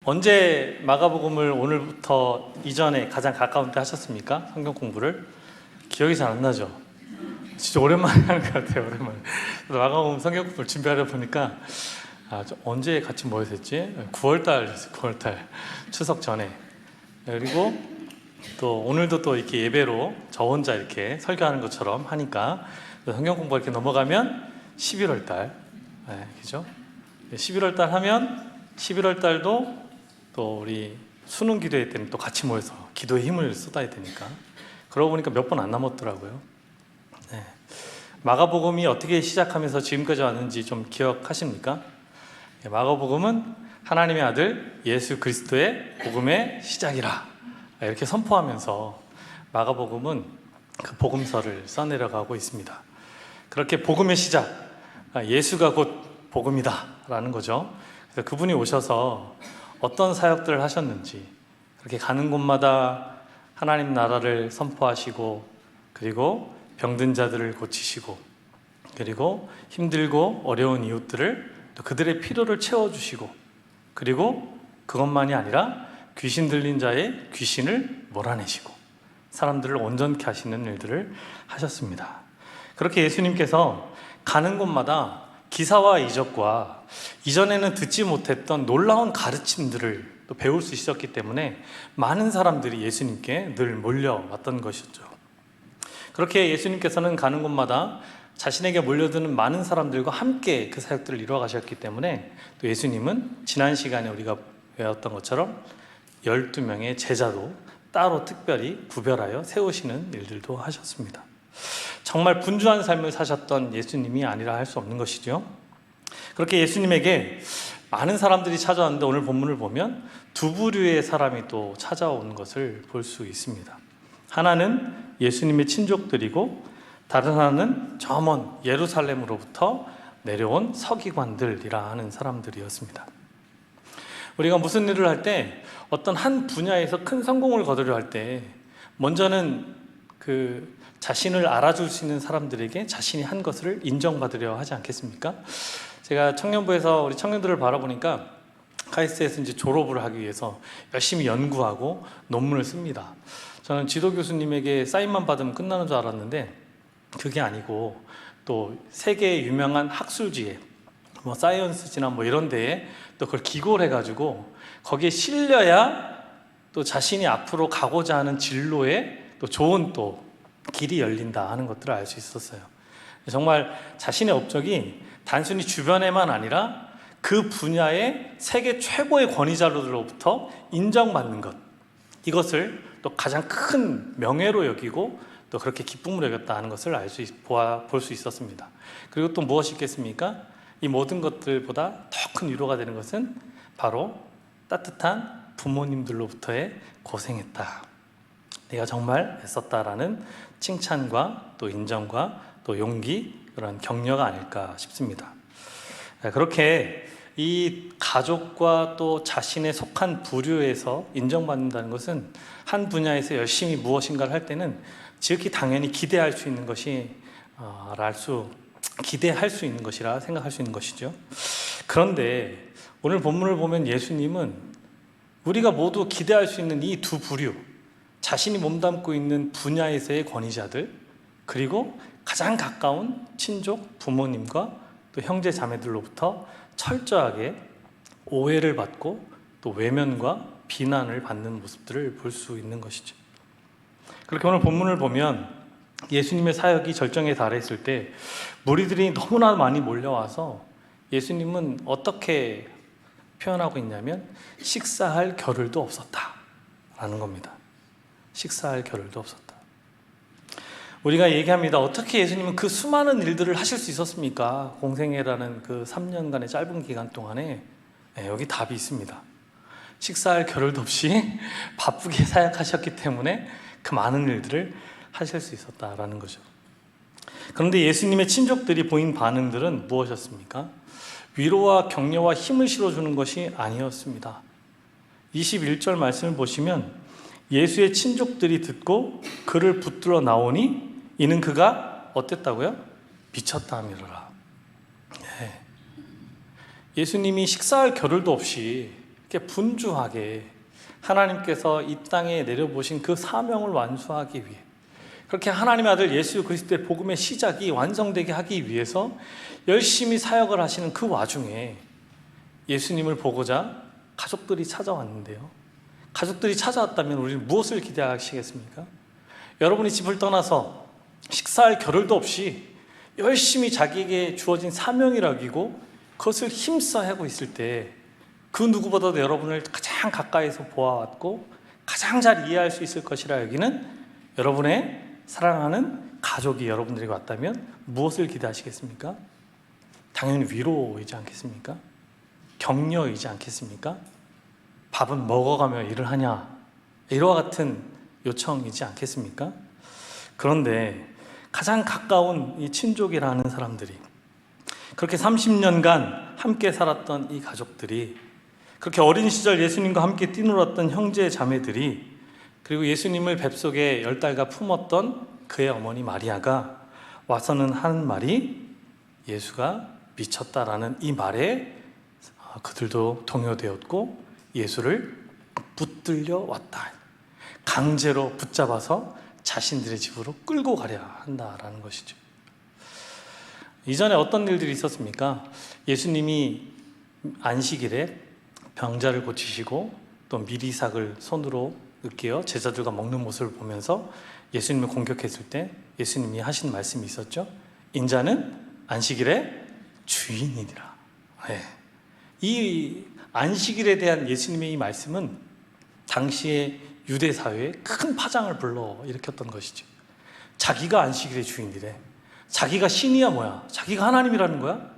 언제 마가복음을 오늘부터 이전에 가장 가까운 때 하셨습니까? 성경 공부를? 기억이 잘 안 나죠? 진짜 오랜만에 하는 것 같아요. 오랜만에. 그래서 마가복음 성경 공부를 준비하려 보니까 언제 같이 뭐 했었지? 9월달 추석 전에. 그리고 또 오늘도 또 이렇게 예배로 저 혼자 이렇게 설교하는 것처럼 하니까 성경 공부가 이렇게 넘어가면 11월달, 그죠? 11월달 하면 11월달도 또 우리 수능 기도회 때는 또 같이 모여서 기도에 힘을 쏟아야 되니까 그러고 보니까 몇 번 안 남았더라고요. 마가복음이 어떻게 시작하면서 지금까지 왔는지 좀 기억하십니까? 마가복음은 하나님의 아들 예수 그리스도의 복음의 시작이라 이렇게 선포하면서 마가복음은 그 복음서를 써내려가고 있습니다. 그렇게 복음의 시작, 예수가 곧 복음이다 라는 거죠. 그래서 그분이 오셔서 어떤 사역들을 하셨는지, 그렇게 가는 곳마다 하나님 나라를 선포하시고, 그리고 병든 자들을 고치시고, 그리고 힘들고 어려운 이웃들을 또 그들의 필요를 채워주시고, 그리고 그것만이 아니라 귀신 들린 자의 귀신을 몰아내시고 사람들을 온전케 하시는 일들을 하셨습니다. 그렇게 예수님께서 가는 곳마다 기사와 이적과 이전에는 듣지 못했던 놀라운 가르침들을 또 배울 수 있었기 때문에 많은 사람들이 예수님께 늘 몰려왔던 것이었죠. 그렇게 예수님께서는 가는 곳마다 자신에게 몰려드는 많은 사람들과 함께 그 사역들을 이루어 가셨기 때문에 또 예수님은 지난 시간에 우리가 배웠던 것처럼 12명의 제자도 따로 특별히 구별하여 세우시는 일들도 하셨습니다. 정말 분주한 삶을 사셨던 예수님이 아니라 할 수 없는 것이죠. 그렇게 예수님에게 많은 사람들이 찾아왔는데 오늘 본문을 보면 두 부류의 사람이 또 찾아오는 것을 볼 수 있습니다. 하나는 예수님의 친족들이고 다른 하나는 저 먼 예루살렘으로부터 내려온 서기관들이라 하는 사람들이었습니다. 우리가 무슨 일을 할 때 어떤 한 분야에서 큰 성공을 거두려 할 때 먼저는 그 자신을 알아줄 수 있는 사람들에게 자신이 한 것을 인정받으려 하지 않겠습니까? 제가 청년부에서 우리 청년들을 바라보니까 카이스트에서 이제 졸업을 하기 위해서 열심히 연구하고 논문을 씁니다. 저는 지도 교수님에게 사인만 받으면 끝나는 줄 알았는데 그게 아니고 또 세계 유명한 학술지에 뭐 사이언스지나 뭐 이런 데에 또 그걸 기고를 해가지고 거기에 실려야 또 자신이 앞으로 가고자 하는 진로에 또 좋은 또 길이 열린다 하는 것들을 알 수 있었어요. 정말 자신의 업적이 단순히 주변에만 아니라 그 분야의 세계 최고의 권위자로부터 인정받는 것, 이것을 또 가장 큰 명예로 여기고 또 그렇게 기쁨으로 여겼다 하는 것을 볼 수 있었습니다. 그리고 또 무엇이 있겠습니까? 이 모든 것들보다 더 큰 위로가 되는 것은 바로 따뜻한 부모님들로부터의 고생했다, 내가 정말 애썼다라는 칭찬과 또 인정과 또 용기, 그런 격려가 아닐까 싶습니다. 그렇게 이 가족과 또 자신의 속한 부류에서 인정받는다는 것은 한 분야에서 열심히 무엇인가를 할 때는 지극히 당연히 기대할 수 있는 것이라 생각할 수 있는 것이죠. 그런데 오늘 본문을 보면 예수님은 우리가 모두 기대할 수 있는 이 두 부류, 자신이 몸담고 있는 분야에서의 권위자들, 그리고 가장 가까운 친족, 부모님과 또 형제 자매들로부터 철저하게 오해를 받고 또 외면과 비난을 받는 모습들을 볼 수 있는 것이죠. 그렇게 오늘 본문을 보면 예수님의 사역이 절정에 달했을 때 무리들이 너무나 많이 몰려와서 예수님은 어떻게 표현하고 있냐면 식사할 겨를도 없었다라는 겁니다. 식사할 겨를도 없었다. 우리가 얘기합니다. 어떻게 예수님은 그 수많은 일들을 하실 수 있었습니까? 공생애라는 그 3년간의 짧은 기간 동안에. 여기 답이 있습니다. 식사할 겨를도 없이 바쁘게 사역하셨기 때문에 그 많은 일들을 하실 수 있었다라는 거죠. 그런데 예수님의 친족들이 보인 반응들은 무엇이었습니까? 위로와 격려와 힘을 실어주는 것이 아니었습니다. 21절 말씀을 보시면 예수의 친족들이 듣고 그를 붙들어 나오니 이는 그가 어땠다고요? 미쳤다 함이로라. 예수님이 식사할 겨를도 없이 이렇게 분주하게 하나님께서 이 땅에 내려보신 그 사명을 완수하기 위해, 그렇게 하나님의 아들 예수 그리스도의 복음의 시작이 완성되게 하기 위해서 열심히 사역을 하시는 그 와중에 예수님을 보고자 가족들이 찾아왔는데요. 가족들이 찾아왔다면 우리는 무엇을 기대하시겠습니까? 여러분이 집을 떠나서 식사할 겨를도 없이 열심히 자기에게 주어진 사명이라 여기고 그것을 힘써 하고 있을 때, 그 누구보다도 여러분을 가장 가까이서 보아왔고 가장 잘 이해할 수 있을 것이라 여기는 여러분의 사랑하는 가족이 여러분들에게 왔다면 무엇을 기대하시겠습니까? 당연히 위로이지 않겠습니까? 격려이지 않겠습니까? 밥은 먹어가며 일을 하냐, 이와 같은 요청이지 않겠습니까? 그런데 가장 가까운 이 친족이라는 사람들이, 그렇게 30년간 함께 살았던 이 가족들이, 그렇게 어린 시절 예수님과 함께 뛰놀았던 형제 자매들이, 그리고 예수님을 뱃속에 10달간 품었던 그의 어머니 마리아가 와서는 하는 말이 예수가 미쳤다라는 이 말에 그들도 동요되었고 예수를 붙들려 왔다. 강제로 붙잡아서 자신들의 집으로 끌고 가려 한다라는 것이죠. 이전에 어떤 일들이 있었습니까? 예수님이 안식일에 병자를 고치시고 또 미리삭을 손으로 으깨어 제자들과 먹는 모습을 보면서 예수님을 공격했을 때 예수님이 하신 말씀이 있었죠. 인자는 안식일의 주인이니라. 네. 이 안식일에 대한 예수님의 이 말씀은 당시의 유대 사회에 큰 파장을 불러일으켰던 것이죠. 자기가 안식일의 주인이래. 자기가 신이야 뭐야? 자기가 하나님이라는 거야?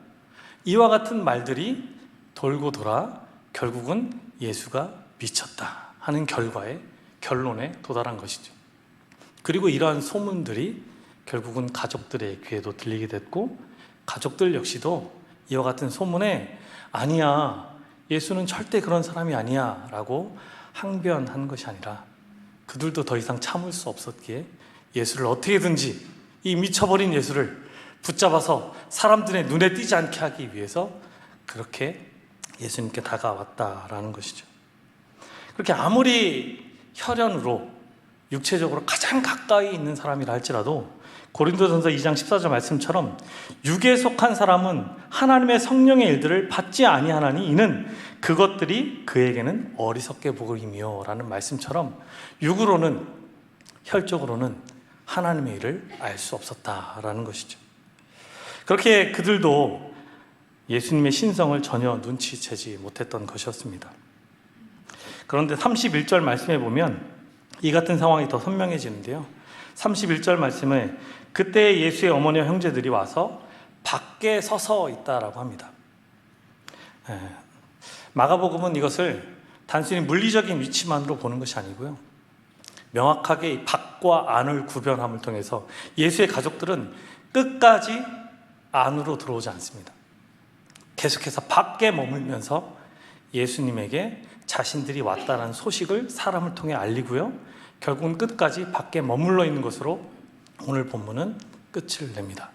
이와 같은 말들이 돌고 돌아 결국은 예수가 미쳤다 하는 결론에 도달한 것이죠. 그리고 이러한 소문들이 결국은 가족들의 귀에도 들리게 됐고, 가족들 역시도 이와 같은 소문에 아니야, 예수는 절대 그런 사람이 아니야 라고 항변한 것이 아니라, 그들도 더 이상 참을 수 없었기에 예수를 어떻게든지, 이 미쳐버린 예수를 붙잡아서 사람들의 눈에 띄지 않게 하기 위해서 그렇게 예수님께 다가왔다라는 것이죠. 그렇게 아무리 혈연으로 육체적으로 가장 가까이 있는 사람이라 할지라도 고린도전서 2장 14절 말씀처럼 육에 속한 사람은 하나님의 성령의 일들을 받지 아니하나니 이는 그것들이 그에게는 어리석게 보임이요 라는 말씀처럼 육으로는, 혈적으로는 하나님의 일을 알 수 없었다라는 것이죠. 그렇게 그들도 예수님의 신성을 전혀 눈치채지 못했던 것이었습니다. 그런데 31절 말씀에 보면 이 같은 상황이 더 선명해지는데요. 31절 말씀에 그때 예수의 어머니와 형제들이 와서 밖에 서서 있다라고 합니다. 마가복음은 이것을 단순히 물리적인 위치만으로 보는 것이 아니고요, 명확하게 이 밖과 안을 구별함을 통해서 예수의 가족들은 끝까지 안으로 들어오지 않습니다. 계속해서 밖에 머물면서 예수님에게 자신들이 왔다는 소식을 사람을 통해 알리고요, 결국은 끝까지 밖에 머물러 있는 것으로 오늘 본문은 끝을 냅니다.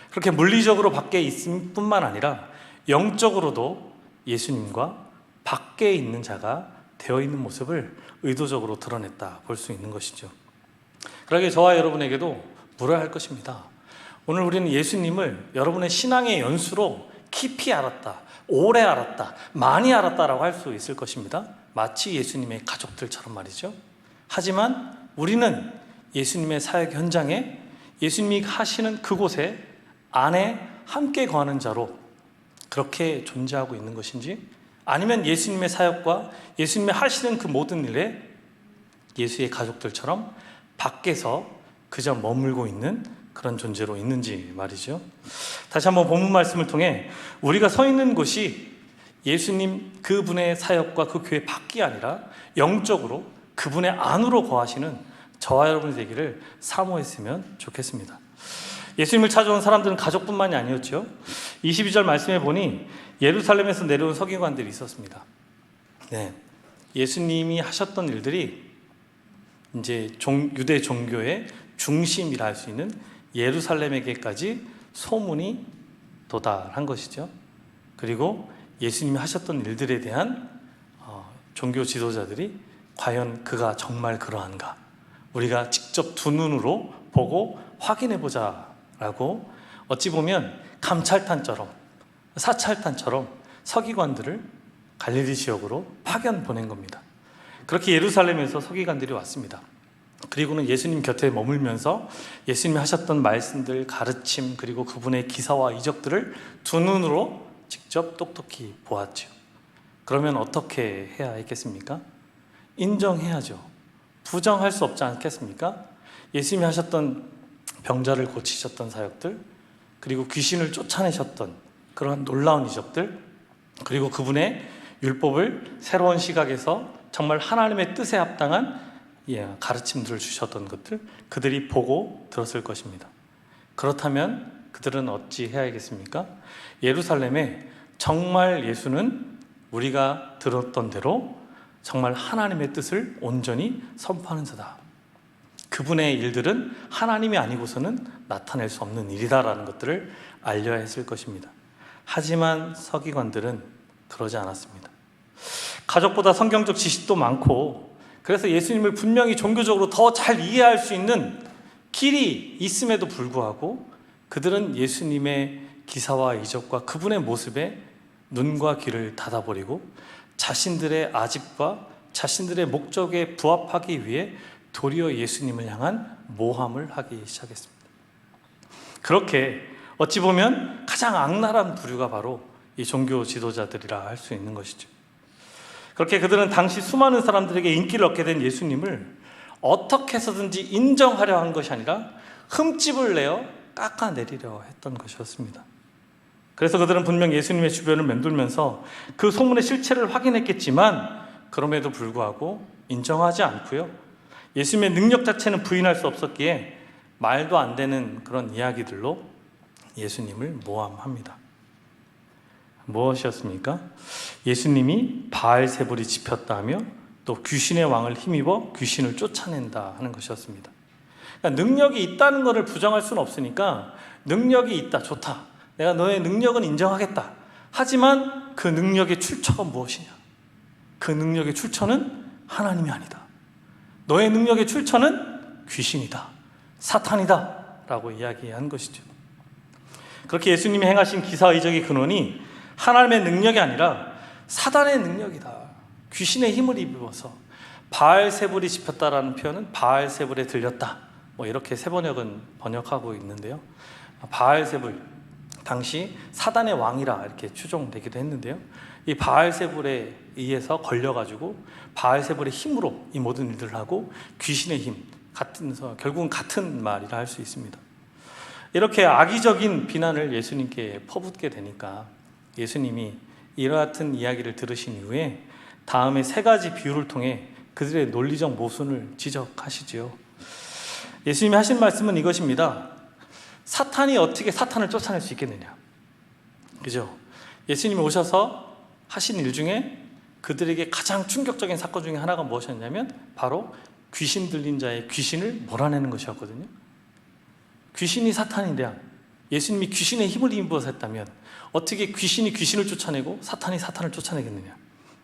그렇게 물리적으로 밖에 있을 뿐만 아니라 영적으로도 예수님과 밖에 있는 자가 되어 있는 모습을 의도적으로 드러냈다 볼 수 있는 것이죠. 그러기에 저와 여러분에게도 물어야 할 것입니다. 오늘 우리는 예수님을 여러분의 신앙의 연수로 깊이 알았다, 오래 알았다, 많이 알았다라고 할 수 있을 것입니다. 마치 예수님의 가족들처럼 말이죠. 하지만 우리는 예수님의 사역 현장에, 예수님이 하시는 그곳에 안에 함께 거하는 자로 그렇게 존재하고 있는 것인지, 아니면 예수님의 사역과 예수님의 하시는 그 모든 일에 예수의 가족들처럼 밖에서 그저 머물고 있는 그런 존재로 있는지 말이죠. 다시 한번 본문 말씀을 통해 우리가 서 있는 곳이 예수님 그분의 사역과 그 교회 밖이 아니라 영적으로 그분의 안으로 거하시는 저와 여러분이 되기를 사모했으면 좋겠습니다. 예수님을 찾아온 사람들은 가족뿐만이 아니었죠. 22절 말씀해 보니 예루살렘에서 내려온 서기관들이 있었습니다. 네, 예수님이 하셨던 일들이 이제 유대 종교의 중심이라 할 수 있는 예루살렘에게까지 소문이 도달한 것이죠. 그리고 예수님이 하셨던 일들에 대한 종교 지도자들이 과연 그가 정말 그러한가? 우리가 직접 두 눈으로 보고 확인해 보자라고 어찌 보면 감찰단처럼 사찰단처럼 서기관들을 갈릴리 지역으로 파견 보낸 겁니다. 그렇게 예루살렘에서 서기관들이 왔습니다. 그리고는 예수님 곁에 머물면서 예수님이 하셨던 말씀들, 가르침, 그리고 그분의 기사와 이적들을 두 눈으로 직접 똑똑히 보았죠. 그러면 어떻게 해야 했겠습니까? 인정해야죠. 부정할 수 없지 않겠습니까? 예수님이 하셨던 병자를 고치셨던 사역들, 그리고 귀신을 쫓아내셨던 그러한 놀라운 이적들, 그리고 그분의 율법을 새로운 시각에서 정말 하나님의 뜻에 합당한 가르침들을 주셨던 것들, 그들이 보고 들었을 것입니다. 그렇다면 그들은 어찌 해야겠습니까? 예루살렘에 정말 예수는 우리가 들었던 대로 정말 하나님의 뜻을 온전히 선포하는 자다. 그분의 일들은 하나님이 아니고서는 나타낼 수 없는 일이다라는 것들을 알려야 했을 것입니다. 하지만 서기관들은 그러지 않았습니다. 가족보다 성경적 지식도 많고, 그래서 예수님을 분명히 종교적으로 더 잘 이해할 수 있는 길이 있음에도 불구하고 그들은 예수님의 기사와 이적과 그분의 모습에 눈과 귀를 닫아버리고 자신들의 아집과 자신들의 목적에 부합하기 위해 도리어 예수님을 향한 모함을 하기 시작했습니다. 그렇게 어찌 보면 가장 악랄한 부류가 바로 이 종교 지도자들이라 할 수 있는 것이죠. 그렇게 그들은 당시 수많은 사람들에게 인기를 얻게 된 예수님을 어떻게 해서든지 인정하려 한 것이 아니라 흠집을 내어 깎아내리려 했던 것이었습니다. 그래서 그들은 분명 예수님의 주변을 맴돌면서 그 소문의 실체를 확인했겠지만 그럼에도 불구하고 인정하지 않고요, 예수님의 능력 자체는 부인할 수 없었기에 말도 안 되는 그런 이야기들로 예수님을 모함합니다. 무엇이었습니까? 예수님이 바알세불이 집혔다 하며 또 귀신의 왕을 힘입어 귀신을 쫓아낸다 하는 것이었습니다. 그러니까 능력이 있다는 것을 부정할 수는 없으니까 능력이 있다, 좋다, 내가 너의 능력은 인정하겠다. 하지만 그 능력의 출처가 무엇이냐? 그 능력의 출처는 하나님이 아니다. 너의 능력의 출처는 귀신이다, 사탄이다 라고 이야기한 것이죠. 그렇게 예수님이 행하신 기사와 이적의 근원이 하나님의 능력이 아니라 사단의 능력이다. 귀신의 힘을 입어서 바알세불이 집혔다라는 표현은 바알세불에 들렸다, 이렇게 세 번역은 번역하고 있는데요. 바알세불, 당시 사단의 왕이라 이렇게 추정되기도 했는데요. 이 바알세불에 의해서 걸려가지고 바알세불의 힘으로 이 모든 일들을 하고 귀신의 힘, 결국은 같은 말이라 할 수 있습니다. 이렇게 악의적인 비난을 예수님께 퍼붓게 되니까 예수님이 이와 같은 이야기를 들으신 이후에 다음에 세 가지 비유를 통해 그들의 논리적 모순을 지적하시지요. 예수님이 하신 말씀은 이것입니다. 사탄이 어떻게 사탄을 쫓아낼 수 있겠느냐? 그죠? 예수님이 오셔서 하신 일 중에 그들에게 가장 충격적인 사건 중에 하나가 무엇이었냐면 바로 귀신 들린 자의 귀신을 몰아내는 것이었거든요. 귀신이 사탄인데 예수님이 귀신의 힘을 입어서 했다면 어떻게 귀신이 귀신을 쫓아내고 사탄이 사탄을 쫓아내겠느냐?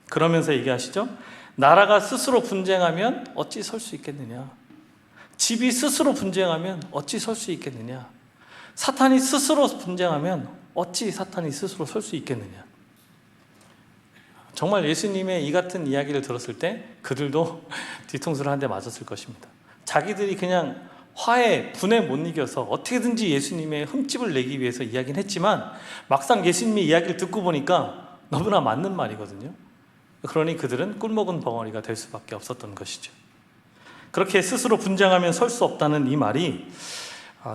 그러면서 얘기하시죠. 나라가 스스로 분쟁하면 어찌 설 수 있겠느냐? 집이 스스로 분쟁하면 어찌 설 수 있겠느냐? 사탄이 스스로 분쟁하면 어찌 사탄이 스스로 설 수 있겠느냐? 정말 예수님의 이 같은 이야기를 들었을 때 그들도 뒤통수를 한 대 맞았을 것입니다. 자기들이 그냥 화에 분에 못 이겨서 어떻게든지 예수님의 흠집을 내기 위해서 이야기는 했지만 막상 예수님의 이야기를 듣고 보니까 너무나 맞는 말이거든요. 그러니 그들은 꿀먹은 벙어리가 될 수밖에 없었던 것이죠. 그렇게 스스로 분쟁하면 설 수 없다는 이 말이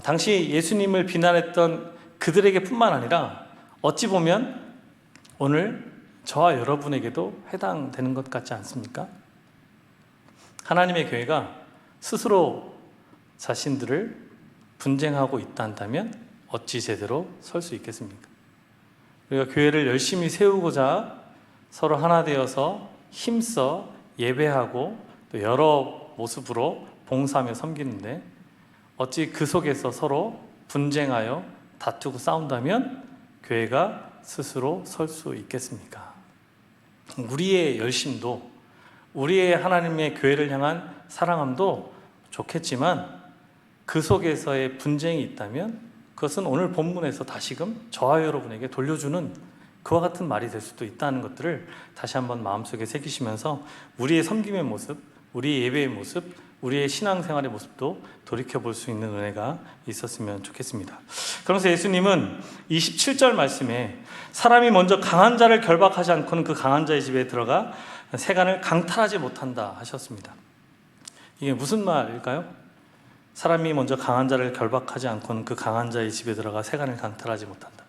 당시 예수님을 비난했던 그들에게 뿐만 아니라 어찌 보면 오늘 저와 여러분에게도 해당되는 것 같지 않습니까? 하나님의 교회가 스스로 자신들을 분쟁하고 있다 한다면 어찌 제대로 설 수 있겠습니까? 우리가 교회를 열심히 세우고자 서로 하나 되어서 힘써 예배하고 또 여러 모습으로 봉사하며 섬기는데 어찌 그 속에서 서로 분쟁하여 다투고 싸운다면 교회가 스스로 설 수 있겠습니까? 우리의 열심도 우리의 하나님의 교회를 향한 사랑함도 좋겠지만 그 속에서의 분쟁이 있다면 그것은 오늘 본문에서 다시금 저와 여러분에게 돌려주는 그와 같은 말이 될 수도 있다는 것들을 다시 한번 마음속에 새기시면서 우리의 섬김의 모습, 우리의 예배의 모습, 우리의 신앙생활의 모습도 돌이켜볼 수 있는 은혜가 있었으면 좋겠습니다. 그러면서 예수님은 27절 말씀에 사람이 먼저 강한 자를 결박하지 않고는 그 강한 자의 집에 들어가 세간을 강탈하지 못한다 하셨습니다. 이게 무슨 말일까요? 사람이 먼저 강한 자를 결박하지 않고는 그 강한 자의 집에 들어가 세간을 강탈하지 못한다.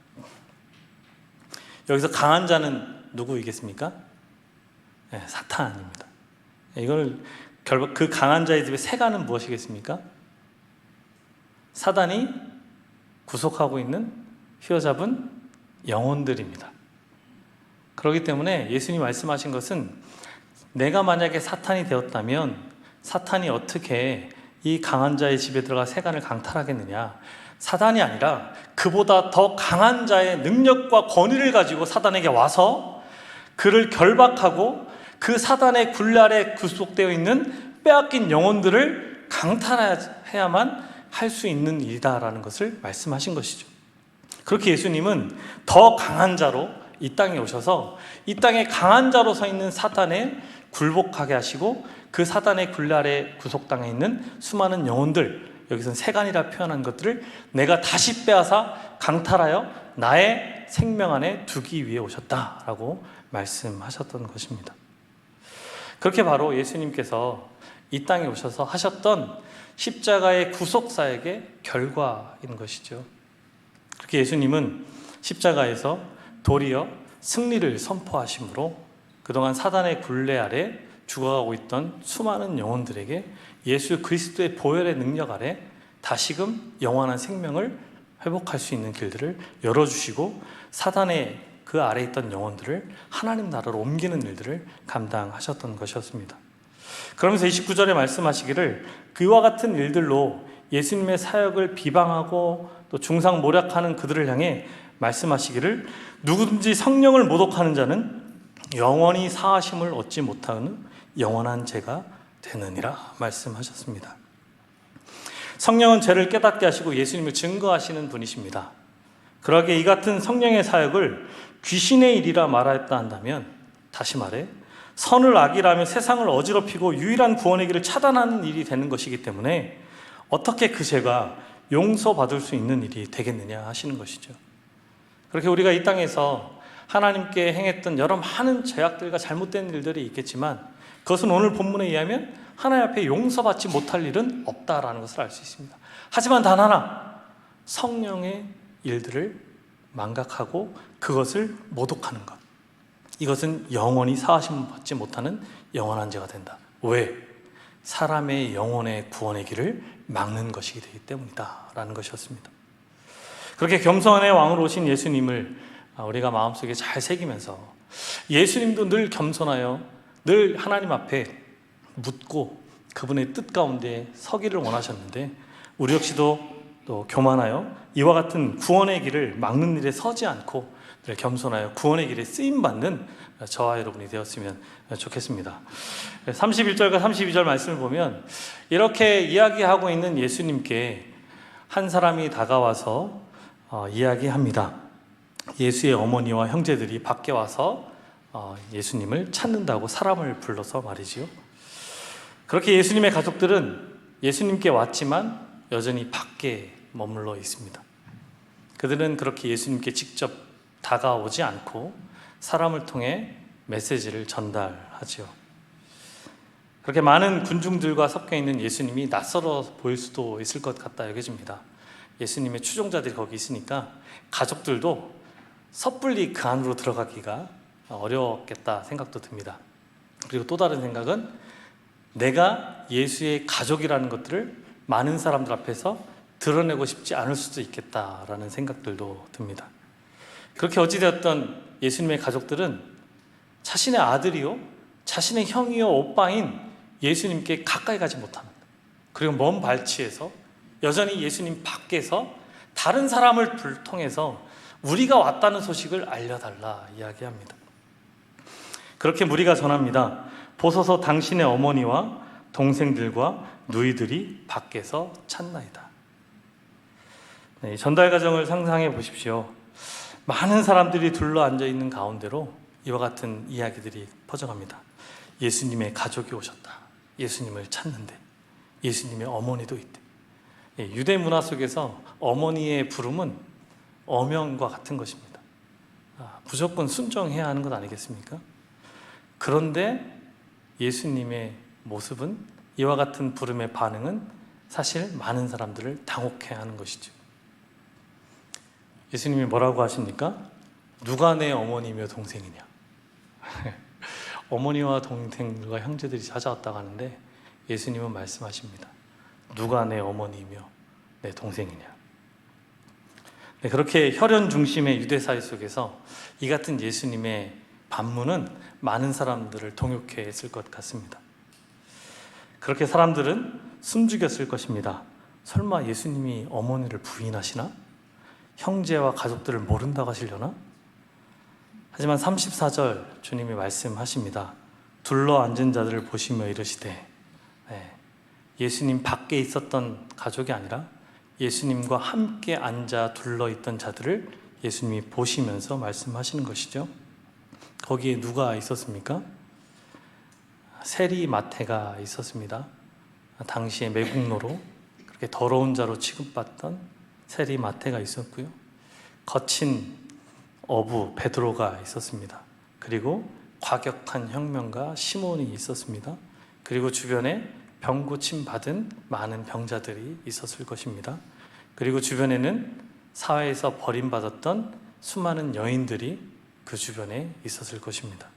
여기서 강한 자는 누구이겠습니까? 네, 사탄입니다. 이걸 그 강한 자의 집에 세간은 무엇이겠습니까? 사단이 구속하고 있는 휘어잡은 영혼들입니다. 그렇기 때문에 예수님이 말씀하신 것은 내가 만약에 사탄이 되었다면 사탄이 어떻게 이 강한 자의 집에 들어가 세간을 강탈하겠느냐? 사단이 아니라 그보다 더 강한 자의 능력과 권위를 가지고 사단에게 와서 그를 결박하고 그 사단의 굴레 아래 구속되어 있는 빼앗긴 영혼들을 강탈해야만 할 수 있는 일이다라는 것을 말씀하신 것이죠. 그렇게 예수님은 더 강한 자로 이 땅에 오셔서 이 땅에 강한 자로 서 있는 사탄에 굴복하게 하시고 그 사단의 굴레 아래 구속당해 있는 수많은 영혼들, 여기서는 세간이라 표현한 것들을 내가 다시 빼앗아 강탈하여 나의 생명 안에 두기 위해 오셨다라고 말씀하셨던 것입니다. 그렇게 바로 예수님께서 이 땅에 오셔서 하셨던 십자가의 구속사역의 결과인 것이죠. 그렇게 예수님은 십자가에서 도리어 승리를 선포하심으로 그동안 사단의 굴레 아래 죽어가고 있던 수많은 영혼들에게 예수 그리스도의 보혈의 능력 아래 다시금 영원한 생명을 회복할 수 있는 길들을 열어주시고 사단의 그 아래 있던 영혼들을 하나님 나라로 옮기는 일들을 감당하셨던 것이었습니다. 그러면서 29절에 말씀하시기를 그와 같은 일들로 예수님의 사역을 비방하고 또 중상모략하는 그들을 향해 말씀하시기를 누구든지 성령을 모독하는 자는 영원히 사하심을 얻지 못하는 영원한 죄가 되느니라 말씀하셨습니다. 성령은 죄를 깨닫게 하시고 예수님을 증거하시는 분이십니다. 그러기에 이 같은 성령의 사역을 귀신의 일이라 말하였다 한다면 다시 말해 선을 악이라며 세상을 어지럽히고 유일한 구원의 길을 차단하는 일이 되는 것이기 때문에 어떻게 그 죄가 용서받을 수 있는 일이 되겠느냐 하시는 것이죠. 그렇게 우리가 이 땅에서 하나님께 행했던 여러 많은 죄악들과 잘못된 일들이 있겠지만 그것은 오늘 본문에 의하면 하나님 앞에 용서받지 못할 일은 없다라는 것을 알 수 있습니다. 하지만 단 하나, 성령의 일들을 망각하고 그것을 모독하는 것, 이것은 영원히 사하심을 받지 못하는 영원한 죄가 된다. 왜? 사람의 영혼의 구원의 길을 막는 것이기 되기 때문이다 라는 것이었습니다. 그렇게 겸손의 왕으로 오신 예수님을 우리가 마음속에 잘 새기면서 예수님도 늘 겸손하여 늘 하나님 앞에 묻고 그분의 뜻 가운데 서기를 원하셨는데 우리 역시도 또 교만하여 이와 같은 구원의 길을 막는 일에 서지 않고 늘 겸손하여 구원의 길에 쓰임받는 저와 여러분이 되었으면 좋겠습니다. 31절과 32절 말씀을 보면 이렇게 이야기하고 있는 예수님께 한 사람이 다가와서 이야기합니다. 예수의 어머니와 형제들이 밖에 와서 예수님을 찾는다고 사람을 불러서 말이지요. 그렇게 예수님의 가족들은 예수님께 왔지만 여전히 밖에 머물러 있습니다. 그들은 그렇게 예수님께 직접 다가오지 않고 사람을 통해 메시지를 전달하지요. 그렇게 많은 군중들과 섞여 있는 예수님이 낯설어 보일 수도 있을 것 같다 여겨집니다. 예수님의 추종자들이 거기 있으니까 가족들도 섣불리 그 안으로 들어가기가 어려웠겠다 생각도 듭니다. 그리고 또 다른 생각은 내가 예수의 가족이라는 것들을 많은 사람들 앞에서 드러내고 싶지 않을 수도 있겠다라는 생각들도 듭니다. 그렇게 어찌되었던 예수님의 가족들은 자신의 아들이요, 자신의 형이요, 오빠인 예수님께 가까이 가지 못합니다. 그리고 먼 발치에서 여전히 예수님 밖에서 다른 사람을 통해서 우리가 왔다는 소식을 알려달라 이야기합니다. 그렇게 무리가 전합니다. 보소서 당신의 어머니와 동생들과 누이들이 밖에서 찾나이다. 네, 전달 과정을 상상해 보십시오. 많은 사람들이 둘러 앉아 있는 가운데로 이와 같은 이야기들이 퍼져갑니다. 예수님의 가족이 오셨다. 예수님을 찾는데 예수님의 어머니도 있대. 유대 문화 속에서 어머니의 부름은 어명과 같은 것입니다. 무조건 순종해야 하는 것 아니겠습니까? 그런데 예수님의 모습은, 이와 같은 부름의 반응은 사실 많은 사람들을 당혹해 하는 것이죠. 예수님이 뭐라고 하십니까? 누가 내 어머니며 동생이냐? 어머니와 동생들과 형제들이 찾아왔다고 하는데 예수님은 말씀하십니다. 누가 내 어머니며 내 동생이냐? 네, 그렇게 혈연 중심의 유대 사회 속에서 이 같은 예수님의 반문은 많은 사람들을 동요케 했을 것 같습니다. 그렇게 사람들은 숨죽였을 것입니다. 설마 예수님이 어머니를 부인하시나? 형제와 가족들을 모른다고 하시려나? 하지만 34절 주님이 말씀하십니다. 둘러 앉은 자들을 보시며 이르시되, 예수님 밖에 있었던 가족이 아니라 예수님과 함께 앉아 둘러 있던 자들을 예수님이 보시면서 말씀하시는 것이죠. 거기에 누가 있었습니까? 세리 마태가 있었습니다. 당시에 매국노로 그렇게 더러운 자로 취급받던 세리 마태가 있었고요. 거친 어부 베드로가 있었습니다. 그리고 과격한 혁명가 시몬이 있었습니다. 그리고 주변에 병고침 받은 많은 병자들이 있었을 것입니다. 그리고 주변에는 사회에서 버림받았던 수많은 여인들이 그 주변에 있었을 것입니다.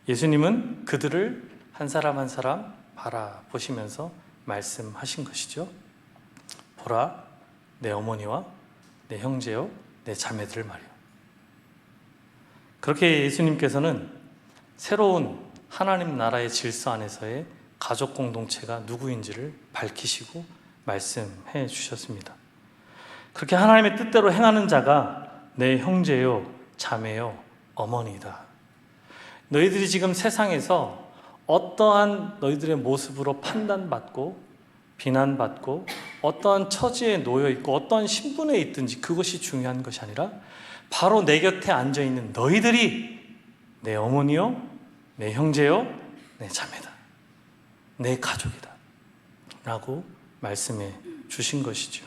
예수님은 그들을 한 사람 한 사람 바라보시면서 말씀하신 것이죠. 보라, 내 어머니와 내 형제요, 내 자매들 말이요. 그렇게 예수님께서는 새로운 하나님 나라의 질서 안에서의 가족 공동체가 누구인지를 밝히시고 말씀해 주셨습니다. 그렇게 하나님의 뜻대로 행하는 자가 내 형제요, 자매요, 어머니다. 너희들이 지금 세상에서 어떠한 너희들의 모습으로 판단받고 비난받고 어떠한 처지에 놓여 있고 어떠한 신분에 있든지 그것이 중요한 것이 아니라 바로 내 곁에 앉아 있는 너희들이 내 어머니요, 내 형제요, 내 자매다. 내 가족이다. 라고 말씀해 주신 것이죠.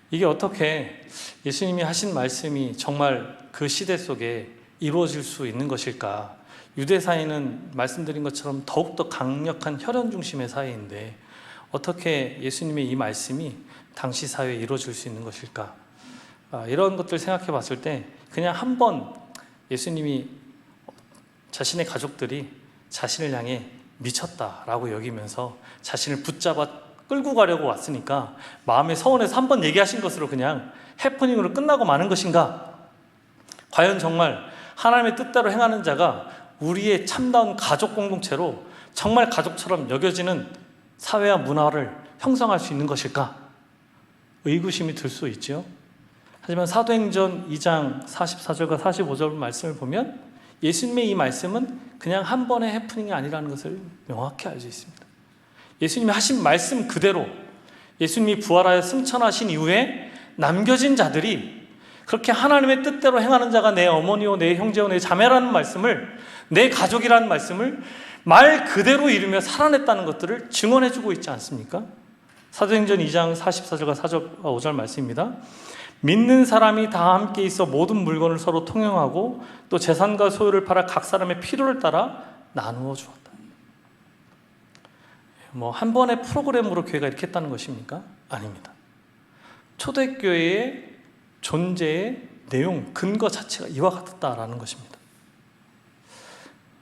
이게 어떻게 예수님이 하신 말씀이 정말 그 시대 속에 이루어질 수 있는 것일까? 유대 사회는 말씀드린 것처럼 더욱더 강력한 혈연 중심의 사회인데 어떻게 예수님의 이 말씀이 당시 사회에 이루어질 수 있는 것일까? 이런 것들 생각해 봤을 때 그냥 한번 예수님이 자신의 가족들이 자신을 향해 미쳤다라고 여기면서 자신을 붙잡아 끌고 가려고 왔으니까 마음의 서원에서 한번 얘기하신 것으로 그냥 해프닝으로 끝나고 마는 것인가? 과연 정말 하나님의 뜻대로 행하는 자가 우리의 참다운 가족 공동체로 정말 가족처럼 여겨지는 사회와 문화를 형성할 수 있는 것일까? 의구심이 들 수 있죠. 하지만 사도행전 2장 44절과 45절 말씀을 보면 예수님의 이 말씀은 그냥 한 번의 해프닝이 아니라는 것을 명확히 알 수 있습니다. 예수님이 하신 말씀 그대로 예수님이 부활하여 승천하신 이후에 남겨진 자들이 그렇게 하나님의 뜻대로 행하는 자가 내 어머니요, 내 형제요, 내 자매라는 말씀을, 내 가족이라는 말씀을 말 그대로 이루며 살아냈다는 것들을 증언해주고 있지 않습니까? 사도행전 2장 44절과 45절 말씀입니다. 믿는 사람이 다 함께 있어 모든 물건을 서로 통용하고 또 재산과 소유를 팔아 각 사람의 필요를 따라 나누어 주었다. 한 번의 프로그램으로 교회가 이렇게 했다는 것입니까? 아닙니다. 초대교회의 존재의 내용, 근거 자체가 이와 같았다라는 것입니다.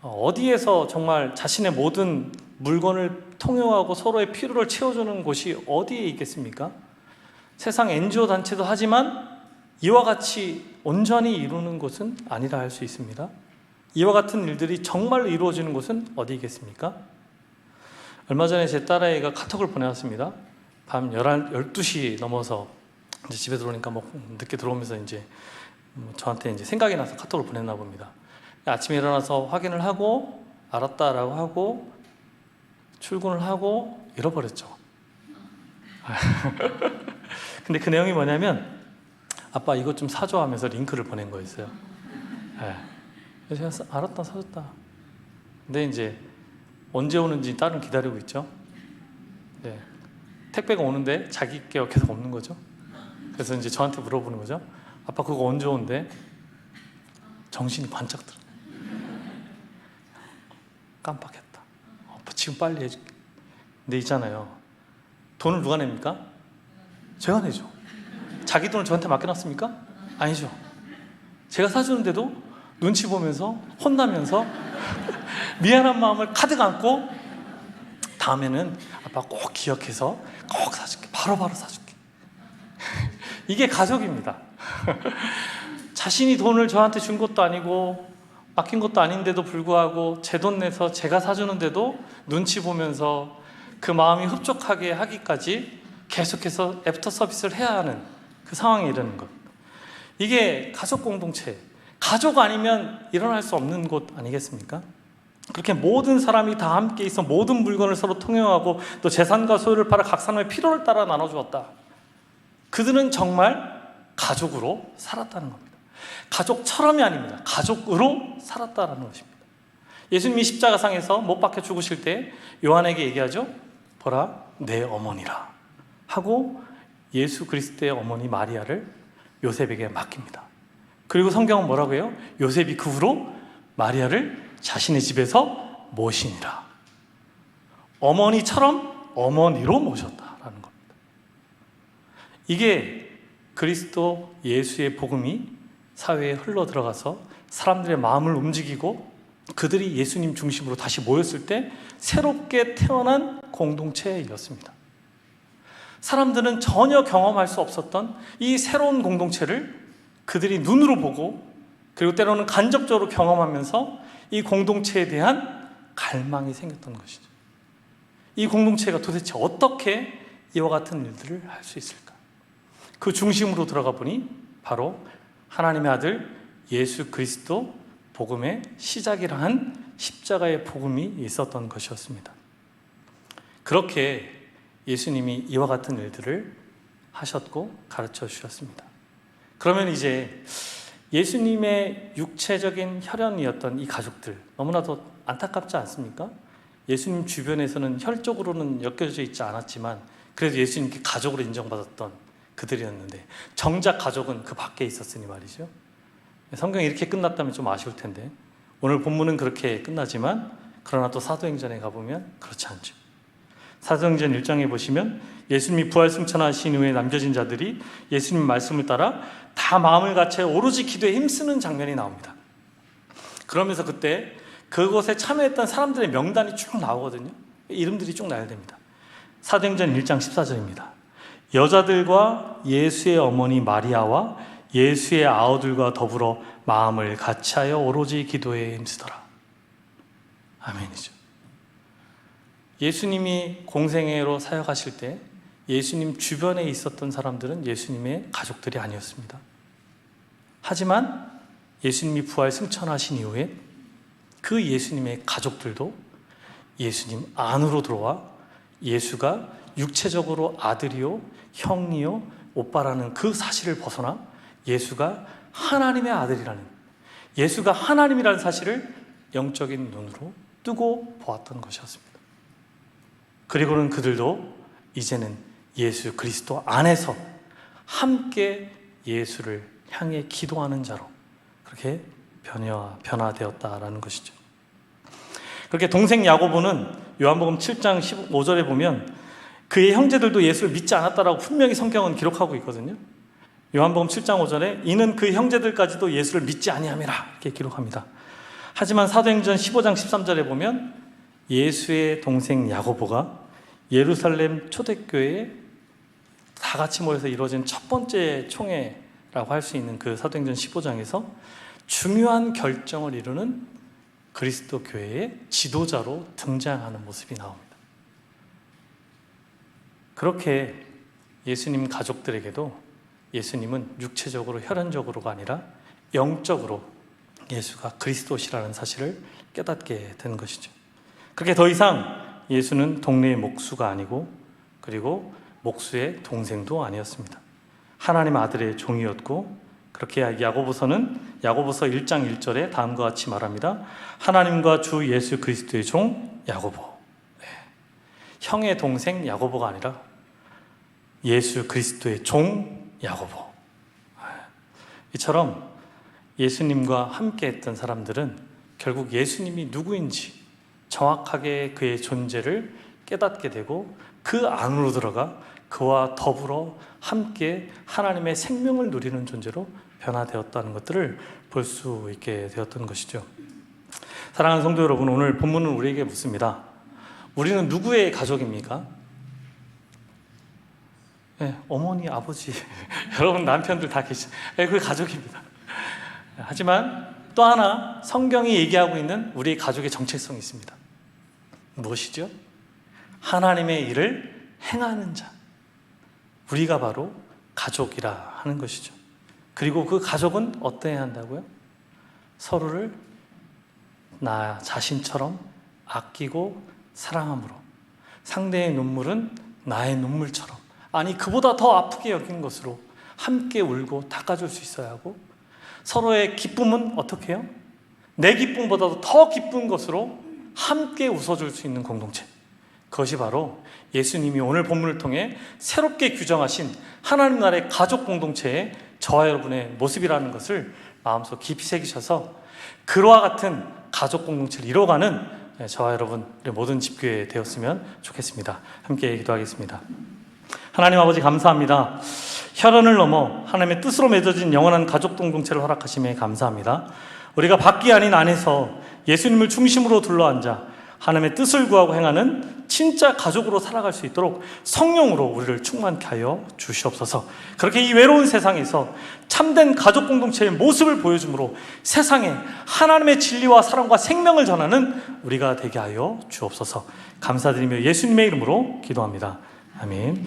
어디에서 정말 자신의 모든 물건을 통용하고 서로의 필요를 채워주는 곳이 어디에 있겠습니까? 세상 NGO 단체도 하지만 이와 같이 온전히 이루는 곳은 아니라 할 수 있습니다. 이와 같은 일들이 정말로 이루어지는 곳은 어디겠습니까? 얼마 전에 제 딸아이가 카톡을 보내왔습니다. 밤 12시 넘어서 이제 집에 들어오니까 늦게 들어오면서 저한테 생각이 나서 카톡을 보냈나 봅니다. 아침에 일어나서 확인을 하고 알았다라고 하고 출근을 하고 잃어버렸죠. 근데 그 내용이 뭐냐면 아빠 이것 좀 사줘 하면서 링크를 보낸 거였어요. 네. 그래서 제가 알았다 사줬다. 근데 이제 언제 오는지 딸은 기다리고 있죠. 네. 택배가 오는데 자기께 계속 없는 거죠. 그래서 이제 저한테 물어보는 거죠. 아빠 그거 언제 온대? 정신이 반짝 들어. 깜빡했다. 아빠 지금 빨리 해줄게. 근데 있잖아요. 돈을 누가 냅니까? 제가 내죠. 자기 돈을 저한테 맡겨놨습니까? 아니죠. 제가 사주는데도 눈치 보면서 혼나면서 미안한 마음을 가득 안고 다음에는 아빠 꼭 기억해서 꼭 사줄게. 바로바로 사줄게. 이게 가족입니다. 자신이 돈을 저한테 준 것도 아니고 맡긴 것도 아닌데도 불구하고 제 돈 내서 제가 사주는데도 눈치 보면서 그 마음이 흡족하게 하기까지 계속해서 애프터 서비스를 해야 하는 그 상황에 이르는 것. 이게 가족 공동체, 가족 아니면 일어날 수 없는 곳 아니겠습니까? 그렇게 모든 사람이 다 함께 있어 모든 물건을 서로 통용하고 또 재산과 소유를 팔아 각 사람의 필요를 따라 나눠주었다. 그들은 정말 가족으로 살았다는 겁니다. 가족처럼이 아닙니다. 가족으로 살았다는 것입니다. 예수님이 십자가상에서 못 박혀 죽으실 때 요한에게 얘기하죠. 보라 내 어머니라 하고 예수 그리스도의 어머니 마리아를 요셉에게 맡깁니다. 그리고 성경은 뭐라고 해요? 요셉이 그 후로 마리아를 자신의 집에서 모시니라. 어머니처럼 어머니로 모셨다라는 겁니다. 이게 그리스도 예수의 복음이 사회에 흘러 들어가서 사람들의 마음을 움직이고 그들이 예수님 중심으로 다시 모였을 때 새롭게 태어난 공동체였습니다. 사람들은 전혀 경험할 수 없었던 이 새로운 공동체를 그들이 눈으로 보고 그리고 때로는 간접적으로 경험하면서 이 공동체에 대한 갈망이 생겼던 것이죠. 이 공동체가 도대체 어떻게 이와 같은 일들을 할 수 있을까? 그 중심으로 들어가 보니 바로 하나님의 아들 예수 그리스도 복음의 시작이라 한 십자가의 복음이 있었던 것이었습니다. 그렇게 예수님이 이와 같은 일들을 하셨고 가르쳐 주셨습니다. 그러면 이제 예수님의 육체적인 혈연이었던 이 가족들 너무나도 안타깝지 않습니까? 예수님 주변에서는 혈족으로는 엮여져 있지 않았지만 그래도 예수님께 가족으로 인정받았던 그들이었는데 정작 가족은 그 밖에 있었으니 말이죠. 성경이 이렇게 끝났다면 좀 아쉬울 텐데 오늘 본문은 그렇게 끝나지만 그러나 또 사도행전에 가보면 그렇지 않죠. 사도행전 1장에 보시면 예수님이 부활 승천하신 후에 남겨진 자들이 예수님 말씀을 따라 다 마음을 같이 오로지 기도에 힘쓰는 장면이 나옵니다. 그러면서 그때 그곳에 참여했던 사람들의 명단이 쭉 나오거든요. 이름들이 쭉 나야 됩니다. 사도행전 1장 14절입니다. 여자들과 예수의 어머니 마리아와 예수의 아우들과 더불어 마음을 같이하여 오로지 기도에 힘쓰더라. 아멘이죠. 예수님이 공생애로 사역하실 때 예수님 주변에 있었던 사람들은 예수님의 가족들이 아니었습니다. 하지만 예수님이 부활 승천하신 이후에 그 예수님의 가족들도 예수님 안으로 들어와 예수가 육체적으로 아들이요, 형이요, 오빠라는 그 사실을 벗어나 예수가 하나님의 아들이라는, 예수가 하나님이라는 사실을 영적인 눈으로 뜨고 보았던 것이었습니다. 그리고는 그들도 이제는 예수 그리스도 안에서 함께 예수를 향해 기도하는 자로 그렇게 변화되었다라는 것이죠. 그렇게 동생 야고보는 요한복음 7장 15절에 보면 그의 형제들도 예수를 믿지 않았다라고 분명히 성경은 기록하고 있거든요. 요한복음 7장 5절에 이는 그 형제들까지도 예수를 믿지 아니함이라 이렇게 기록합니다. 하지만 사도행전 15장 13절에 보면 예수의 동생 야고보가 예루살렘 초대교회에 다 같이 모여서 이루어진 첫 번째 총회라고 할 수 있는 그 사도행전 15장에서 중요한 결정을 이루는 그리스도 교회의 지도자로 등장하는 모습이 나옵니다. 그렇게 예수님 가족들에게도 예수님은 육체적으로 혈연적으로가 아니라 영적으로 예수가 그리스도시라는 사실을 깨닫게 되는 것이죠. 그렇게 더 이상 예수는 동네의 목수가 아니고 그리고 목수의 동생도 아니었습니다. 하나님 아들의 종이었고, 그렇게 야고보서는 야고보서 1장 1절에 다음과 같이 말합니다. 하나님과 주 예수 그리스도의 종 야고보. 네. 형의 동생 야고보가 아니라 예수 그리스도의 종 야고보. 이처럼 예수님과 함께 했던 사람들은 결국 예수님이 누구인지 정확하게 그의 존재를 깨닫게 되고 그 안으로 들어가 그와 더불어 함께 하나님의 생명을 누리는 존재로 변화되었다는 것들을 볼 수 있게 되었던 것이죠. 사랑하는 성도 여러분, 오늘 본문은 우리에게 묻습니다. 우리는 누구의 가족입니까? 네, 어머니, 아버지, 여러분 남편들 다 계시, 그게 가족입니다. 하지만 또 하나 성경이 얘기하고 있는 우리 가족의 정체성이 있습니다. 무엇이죠? 하나님의 일을 행하는 자. 우리가 바로 가족이라 하는 것이죠. 그리고 그 가족은 어때야 한다고요? 서로를 나 자신처럼 아끼고 사랑함으로, 상대의 눈물은 나의 눈물처럼, 아니 그보다 더 아프게 여긴 것으로 함께 울고 닦아줄 수 있어야 하고, 서로의 기쁨은 어떻게 해요? 내 기쁨보다도 더 기쁜 것으로 함께 웃어줄 수 있는 공동체. 그것이 바로 예수님이 오늘 본문을 통해 새롭게 규정하신 하나님 나라의 가족 공동체의 저와 여러분의 모습이라는 것을 마음속 깊이 새기셔서 그와 같은 가족 공동체를 이뤄가는 저와 여러분, 우리 모든 집교회 되었으면 좋겠습니다. 함께 기도하겠습니다. 하나님 아버지 감사합니다. 혈연을 넘어 하나님의 뜻으로 맺어진 영원한 가족 공동체를 허락하심에 감사합니다. 우리가 밖이 아닌 안에서 예수님을 중심으로 둘러앉아 하나님의 뜻을 구하고 행하는 진짜 가족으로 살아갈 수 있도록 성령으로 우리를 충만케 하여 주시옵소서. 그렇게 이 외로운 세상에서 참된 가족 공동체의 모습을 보여줌으로 세상에 하나님의 진리와 사랑과 생명을 전하는 우리가 되게 하여 주옵소서. 감사드리며 예수님의 이름으로 기도합니다. 아멘.